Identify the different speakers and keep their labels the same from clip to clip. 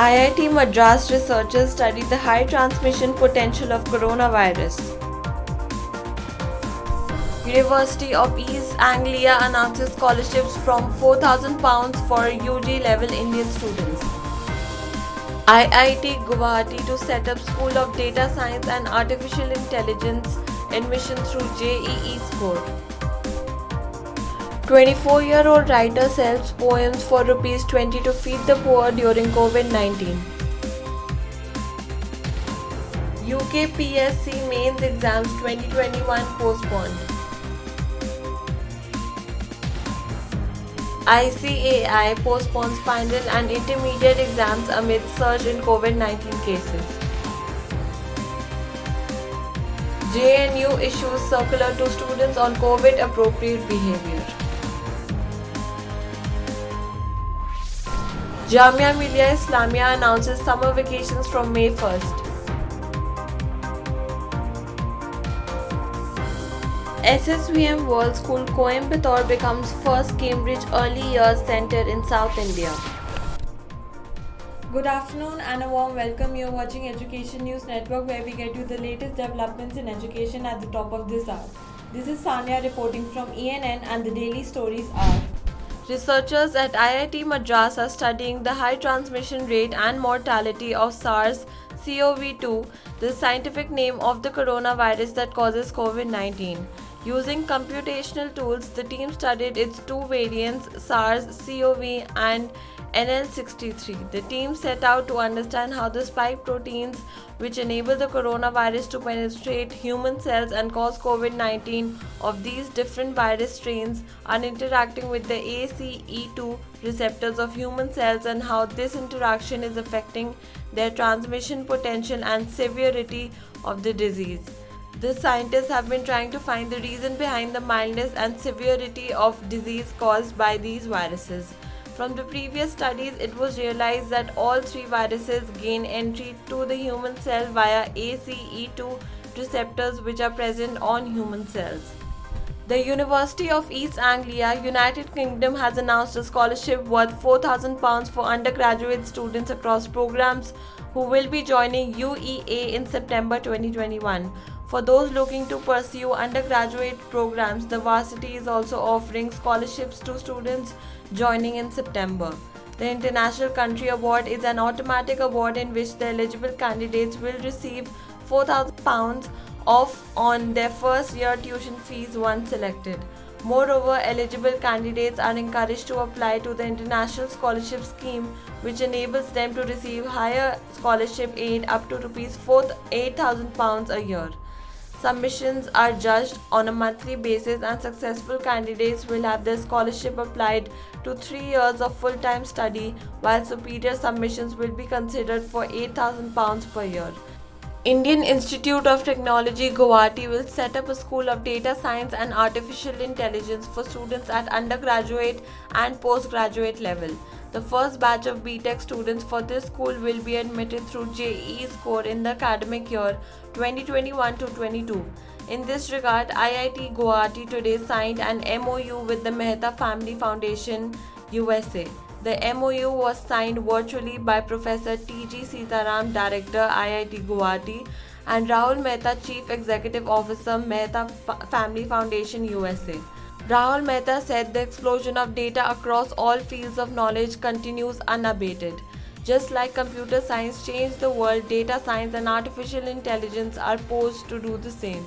Speaker 1: IIT Madras researchers study the high transmission potential of coronavirus. University of East Anglia announces scholarships from £4,000 for UG level Indian students. IIT Guwahati to set up School of Data Science and Artificial Intelligence admission through JEE score. 24-year-old writer sells poems for ₹20 to feed the poor during COVID-19. UK PSC mains exams 2021 postponed. ICAI postpones final and intermediate exams amid surge in COVID-19 cases. JNU issues circular to students on COVID-appropriate behavior. Jamia Millia Islamia announces summer vacations from May 1st. SSVM World School Coimbatore becomes first Cambridge Early Years Centre in South India. Good afternoon and a warm welcome. You're watching Education News Network, where we get you the latest developments in education at the top of this hour. This is Sanya reporting from ENN, and the daily stories are: researchers at IIT Madras are studying the high transmission rate and mortality of SARS-CoV-2, the scientific name of the coronavirus that causes COVID-19. Using computational tools, the team studied its two variants, SARS-CoV and NL63. The team set out to understand how the spike proteins, which enable the coronavirus to penetrate human cells and cause COVID-19 of these different virus strains, are interacting with the ACE2 receptors of human cells, and how this interaction is affecting their transmission potential and severity of the disease. The scientists have been trying to find the reason behind the mildness and severity of disease caused by these viruses. From the previous studies, it was realized that all three viruses gain entry to the human cell via ACE2 receptors, which are present on human cells. The University of East Anglia, United Kingdom, has announced a scholarship worth £4,000 for undergraduate students across programs who will be joining UEA in September 2021. For those looking to pursue undergraduate programs, the varsity is also offering scholarships to students joining in September. The International Country Award is an automatic award in which the eligible candidates will receive £4,000 off on their first year tuition fees once selected. Moreover, eligible candidates are encouraged to apply to the International Scholarship Scheme, which enables them to receive higher scholarship aid up to £8,000 a year. Submissions are judged on a monthly basis, and successful candidates will have their scholarship applied to 3 years of full-time study, while superior submissions will be considered for £8,000 per year. Indian Institute of Technology Guwahati will set up a School of Data Science and Artificial Intelligence for students at undergraduate and postgraduate level. The first batch of BTech students for this school will be admitted through JEE score in the academic year 2021-22. In this regard, IIT Guwahati today signed an MOU with the Mehta Family Foundation, USA. The MOU was signed virtually by Professor T.G. Sitaram, Director, IIT Guwahati, and Rahul Mehta, Chief Executive Officer, Mehta Family Foundation, USA. Rahul Mehta said the explosion of data across all fields of knowledge continues unabated. Just like computer science changed the world, data science and artificial intelligence are poised to do the same.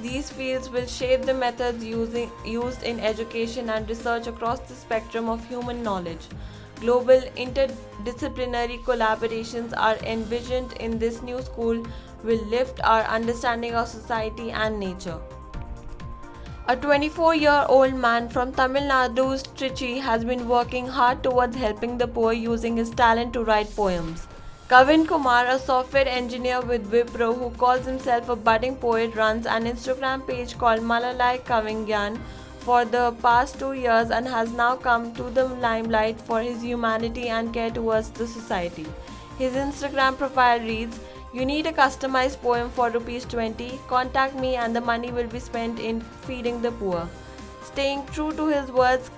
Speaker 1: These fields will shape the methods used in education and research across the spectrum of human knowledge. Global interdisciplinary collaborations are envisioned in this new school will lift our understanding of society and nature. A 24-year-old man from Tamil Nadu's Trichy has been working hard towards helping the poor using his talent to write poems. Kavin Kumar, a software engineer with Wipro who calls himself a budding poet, runs an Instagram page called Malalai Kavingyan for the past 2 years and has now come to the limelight for his humanity and care towards the society. His Instagram profile reads, "You need a customized poem for ₹20? Contact me and the money will be spent in feeding the poor." Staying true to his words,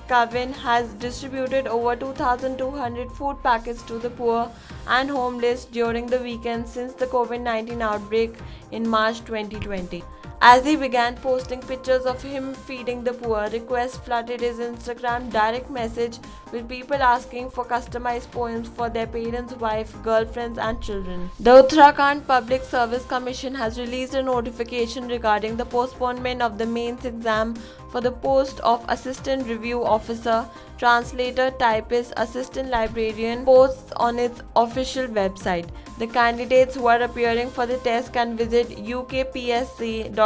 Speaker 1: Kavin has distributed over 2,200 food packets to the poor and homeless during the weekend since the COVID-19 outbreak in March 2020. As he began posting pictures of him feeding the poor, requests flooded his Instagram direct message with people asking for customized poems for their parents, wife, girlfriends, and children. The Uttarakhand Public Service Commission has released a notification regarding the postponement of the mains exam for the post of Assistant Review Officer, Translator, Typist, Assistant Librarian posts on its official website. The candidates who are appearing for the test can visit ukpsc.gov.in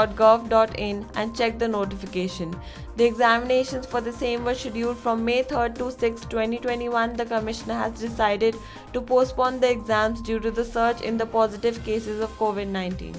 Speaker 1: and check the notification. The examinations for the same were scheduled from May 3rd to 6, 2021. The Commissioner has decided to postpone the exams due to the surge in the positive cases of COVID-19.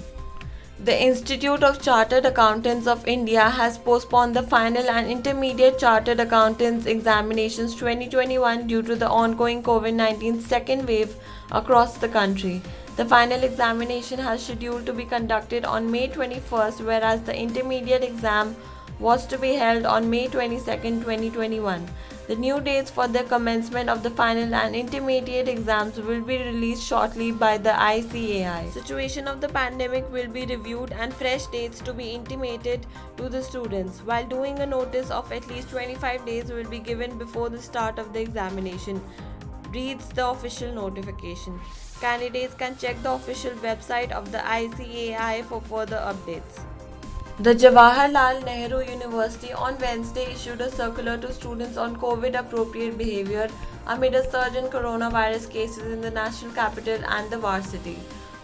Speaker 1: The Institute of Chartered Accountants of India has postponed the final and intermediate Chartered Accountants examinations 2021 due to the ongoing COVID-19 second wave across the country. The final examination has scheduled to be conducted on May 21st, whereas the intermediate exam was to be held on May 22nd, 2021. The new dates for the commencement of the final and intermediate exams will be released shortly by the ICAI. Situation of the pandemic will be reviewed and fresh dates to be intimated to the students, while doing a notice of at least 25 days will be given before the start of the examination, reads the official notification. Candidates can check the official website of the ICAI for further updates. The Jawaharlal Nehru University on Wednesday issued a circular to students on COVID-appropriate behavior amid a surge in coronavirus cases in the national capital and the varsity.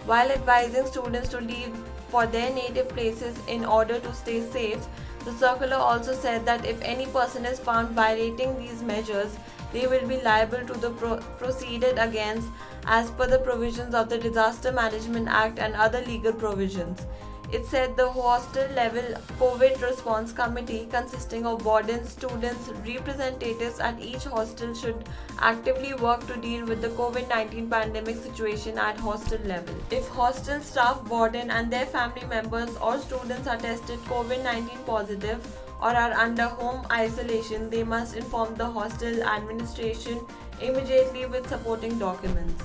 Speaker 1: While advising students to leave for their native places in order to stay safe, the circular also said that if any person is found violating these measures, they will be liable to the proceeded against as per the provisions of the Disaster Management Act and other legal provisions. It said the hostel-level COVID response committee, consisting of wardens, students, representatives at each hostel, should actively work to deal with the COVID-19 pandemic situation at hostel level. If hostel staff, warden and their family members or students are tested COVID-19 positive or are under home isolation, they must inform the hostel administration immediately with supporting documents.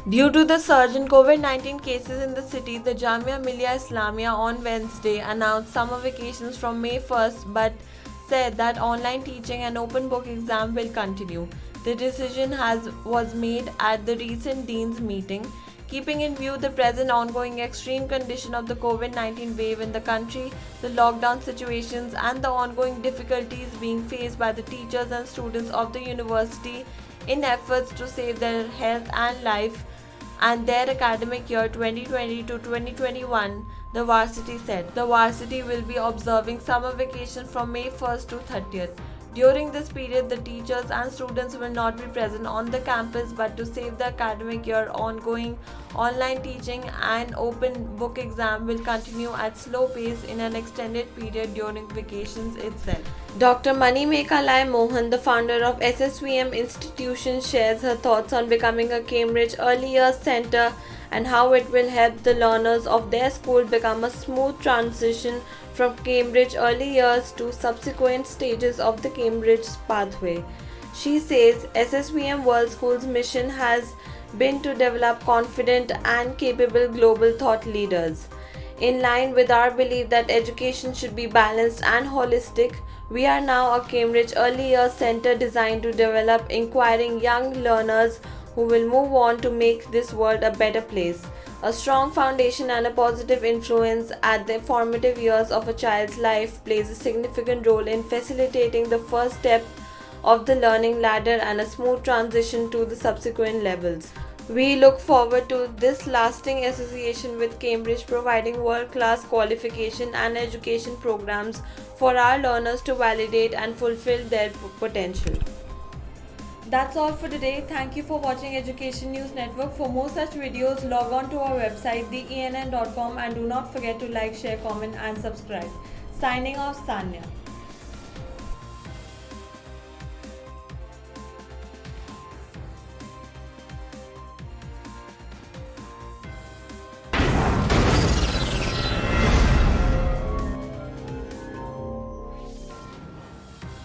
Speaker 1: Due to the surge in COVID-19 cases in the city, the Jamia Millia Islamia on Wednesday announced summer vacations from May 1st but said that online teaching and open book exam will continue. The decision was made at the recent Dean's meeting, keeping in view the present ongoing extreme condition of the COVID-19 wave in the country, the lockdown situations and the ongoing difficulties being faced by the teachers and students of the university in efforts to save their health and life and their academic year 2020 to 2021, the varsity said. The varsity will be observing summer vacation from May 1st to 30th. During this period, the teachers and students will not be present on the campus, but to save the academic year, ongoing online teaching and open book exam will continue at slow pace in an extended period during vacations itself. Dr. Manimekha Lai Mohan, the founder of SSVM Institution, shares her thoughts on becoming a Cambridge Early Years Centre and how it will help the learners of their school become a smooth transition from Cambridge Early Years to subsequent stages of the Cambridge pathway. She says SSVM World School's mission has been to develop confident and capable global thought leaders. In line with our belief that education should be balanced and holistic, we are now a Cambridge Early Years Centre designed to develop inquiring young learners who will move on to make this world a better place. A strong foundation and a positive influence at the formative years of a child's life plays a significant role in facilitating the first step of the learning ladder and a smooth transition to the subsequent levels. We look forward to this lasting association with Cambridge, providing world-class qualification and education programs for our learners to validate and fulfill their potential. That's all for today. Thank you for watching Education News Network. For more such videos, log on to our website theenn.com and do not forget to like, share, comment and subscribe. Signing off, Sanya.